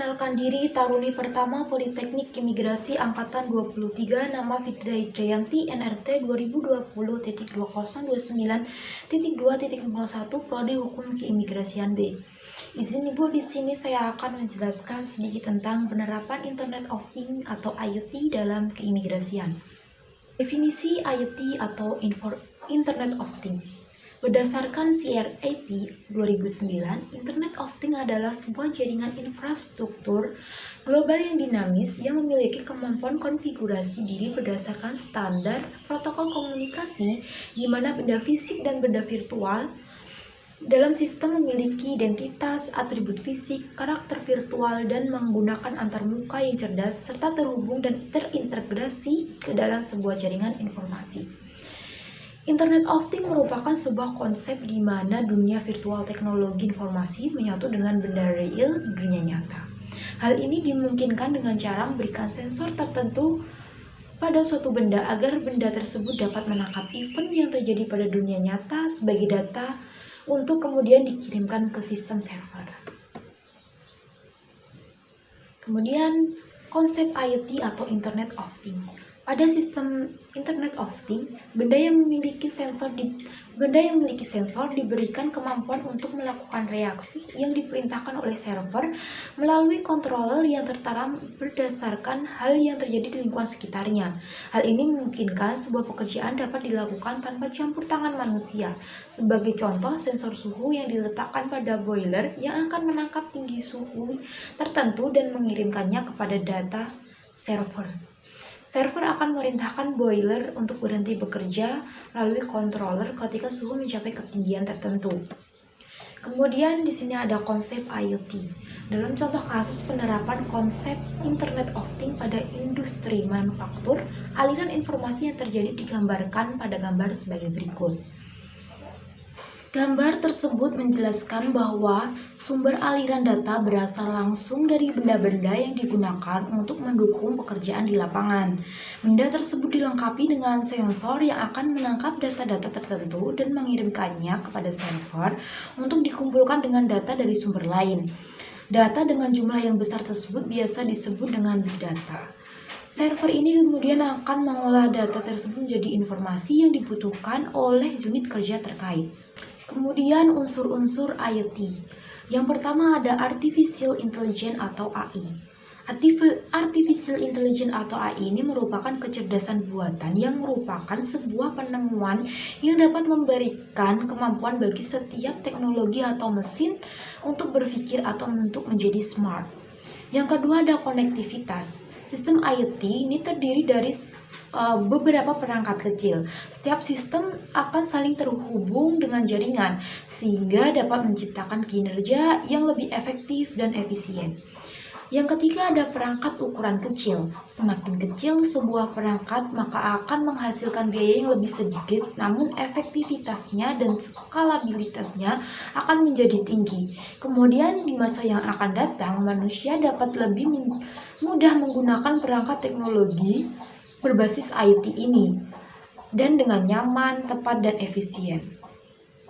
Perkenalkan diri, Taruni Pertama Politeknik Imigrasi Angkatan 23, nama Fitria Hidrianti, NRT 2020.2029.2.01, Prodi Hukum Keimigrasian B. Izin Ibu, di sini saya akan menjelaskan sedikit tentang penerapan Internet of Things atau IoT dalam keimigrasian. Definisi IoT atau Internet of Things. Berdasarkan CRAP 2009, Internet of Things adalah sebuah jaringan infrastruktur global yang dinamis yang memiliki kemampuan konfigurasi diri berdasarkan standar protokol komunikasi, di mana benda fisik dan benda virtual dalam sistem memiliki identitas, atribut fisik, karakter virtual, dan menggunakan antarmuka yang cerdas serta terhubung dan terintegrasi ke dalam sebuah jaringan informasi. Internet of Things merupakan sebuah konsep di mana dunia virtual teknologi informasi menyatu dengan benda real di dunia nyata. Hal ini dimungkinkan dengan cara memberikan sensor tertentu pada suatu benda agar benda tersebut dapat menangkap event yang terjadi pada dunia nyata sebagai data untuk kemudian dikirimkan ke sistem server. Kemudian konsep IoT atau Internet of Things. Pada sistem Internet of Things, benda yang memiliki sensor diberikan kemampuan untuk melakukan reaksi yang diperintahkan oleh server melalui controller yang tertara berdasarkan hal yang terjadi di lingkungan sekitarnya. Hal ini memungkinkan sebuah pekerjaan dapat dilakukan tanpa campur tangan manusia. Sebagai contoh, sensor suhu yang diletakkan pada boiler yang akan menangkap tinggi suhu tertentu dan mengirimkannya kepada data server. Server akan memerintahkan boiler untuk berhenti bekerja melalui controller ketika suhu mencapai ketinggian tertentu. Kemudian di sini ada konsep IoT. Dalam contoh kasus penerapan konsep Internet of Things pada industri manufaktur, aliran informasi yang terjadi digambarkan pada gambar sebagai berikut. Gambar tersebut menjelaskan bahwa sumber aliran data berasal langsung dari benda-benda yang digunakan untuk mendukung pekerjaan di lapangan. Benda tersebut dilengkapi dengan sensor yang akan menangkap data-data tertentu dan mengirimkannya kepada server untuk dikumpulkan dengan data dari sumber lain. Data dengan jumlah yang besar tersebut biasa disebut dengan big data. Server ini kemudian akan mengolah data tersebut menjadi informasi yang dibutuhkan oleh unit kerja terkait. Kemudian unsur-unsur IoT. Yang pertama ada Artificial Intelligence atau AI. Artificial Intelligence atau AI ini merupakan kecerdasan buatan yang merupakan sebuah penemuan yang dapat memberikan kemampuan bagi setiap teknologi atau mesin untuk berpikir atau untuk menjadi smart. Yang kedua ada konektivitas. Sistem IoT ini terdiri dari beberapa perangkat kecil. Setiap sistem akan saling terhubung dengan jaringan sehingga dapat menciptakan kinerja yang lebih efektif dan efisien. Yang ketiga ada perangkat ukuran kecil. Semakin kecil sebuah perangkat maka akan menghasilkan biaya yang lebih sedikit, namun efektivitasnya dan skalabilitasnya akan menjadi tinggi. Kemudian di masa yang akan datang manusia dapat lebih mudah menggunakan perangkat teknologi berbasis IoT ini dan dengan nyaman, tepat, dan efisien.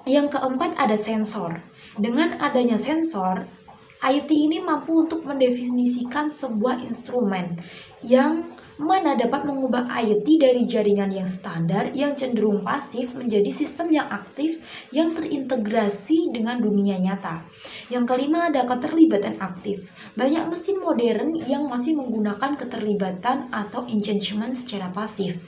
Yang keempat ada sensor. Dengan adanya sensor, IoT ini mampu untuk mendefinisikan sebuah instrumen yang mana dapat mengubah IoT dari jaringan yang standar yang cenderung pasif menjadi sistem yang aktif yang terintegrasi dengan dunia nyata. Yang kelima ada keterlibatan aktif. Banyak mesin modern yang masih menggunakan keterlibatan atau engagement secara pasif.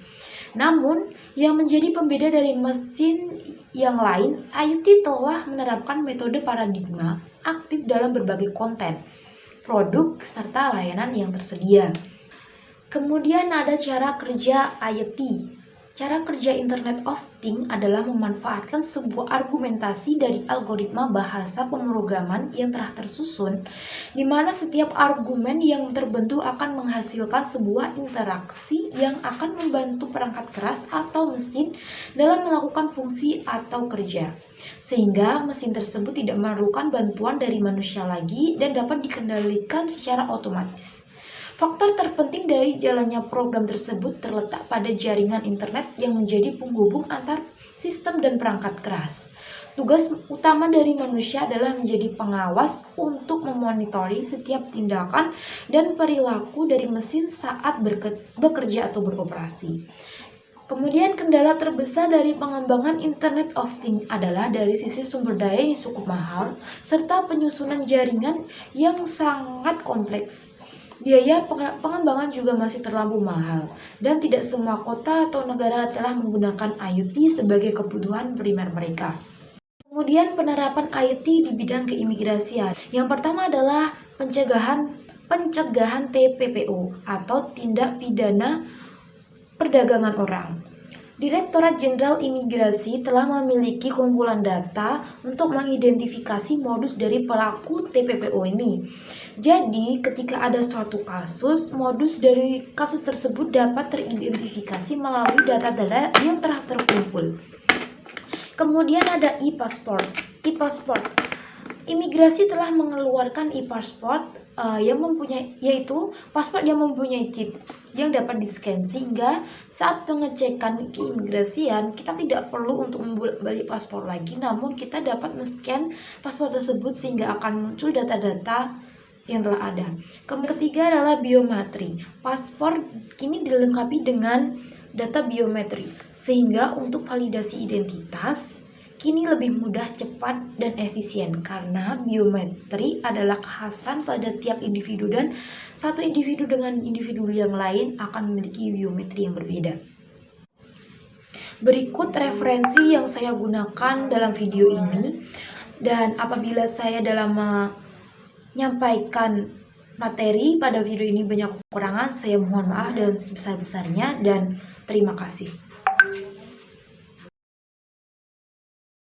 Namun, yang menjadi pembeda dari mesin yang lain, IoT telah menerapkan metode paradigma aktif dalam berbagai konten, produk, serta layanan yang tersedia. Kemudian ada cara kerja IoT. Cara kerja Internet of Things adalah memanfaatkan sebuah argumentasi dari algoritma bahasa pemrograman yang telah tersusun, di mana setiap argumen yang terbentuk akan menghasilkan sebuah interaksi yang akan membantu perangkat keras atau mesin dalam melakukan fungsi atau kerja, sehingga mesin tersebut tidak memerlukan bantuan dari manusia lagi dan dapat dikendalikan secara otomatis. Faktor terpenting dari jalannya program tersebut terletak pada jaringan internet yang menjadi penghubung antar sistem dan perangkat keras. Tugas utama dari manusia adalah menjadi pengawas untuk memonitori setiap tindakan dan perilaku dari mesin saat bekerja atau beroperasi. Kemudian kendala terbesar dari pengembangan Internet of Things adalah dari sisi sumber daya yang cukup mahal serta penyusunan jaringan yang sangat kompleks. Biaya pengembangan juga masih terlalu mahal dan tidak semua kota atau negara telah menggunakan IoT sebagai kebutuhan primer mereka. Kemudian penerapan IoT di bidang keimigrasian. Yang pertama adalah pencegahan TPPO atau tindak pidana perdagangan orang. Direktorat Jenderal Imigrasi telah memiliki kumpulan data untuk mengidentifikasi modus dari pelaku TPPO ini. Jadi, ketika ada suatu kasus, modus dari kasus tersebut dapat teridentifikasi melalui data-data yang telah terkumpul. Kemudian ada e-passport. Imigrasi telah mengeluarkan e-passport yaitu paspor yang mempunyai chip yang dapat di-scan, sehingga saat pengecekan keimigrasian kita tidak perlu untuk membolak-balik paspor lagi, namun kita dapat men-scan paspor tersebut sehingga akan muncul data-data yang telah ada. Ketiga adalah biometri. Paspor kini dilengkapi dengan data biometri, sehingga untuk validasi identitas kini lebih mudah, cepat, dan efisien karena biometri adalah khasan pada tiap individu dan satu individu dengan individu yang lain akan memiliki biometri yang berbeda. Berikut referensi yang saya gunakan dalam video ini, dan apabila saya dalam menyampaikan materi pada video ini banyak kekurangan, saya mohon maaf dan sebesar-besarnya, dan terima kasih.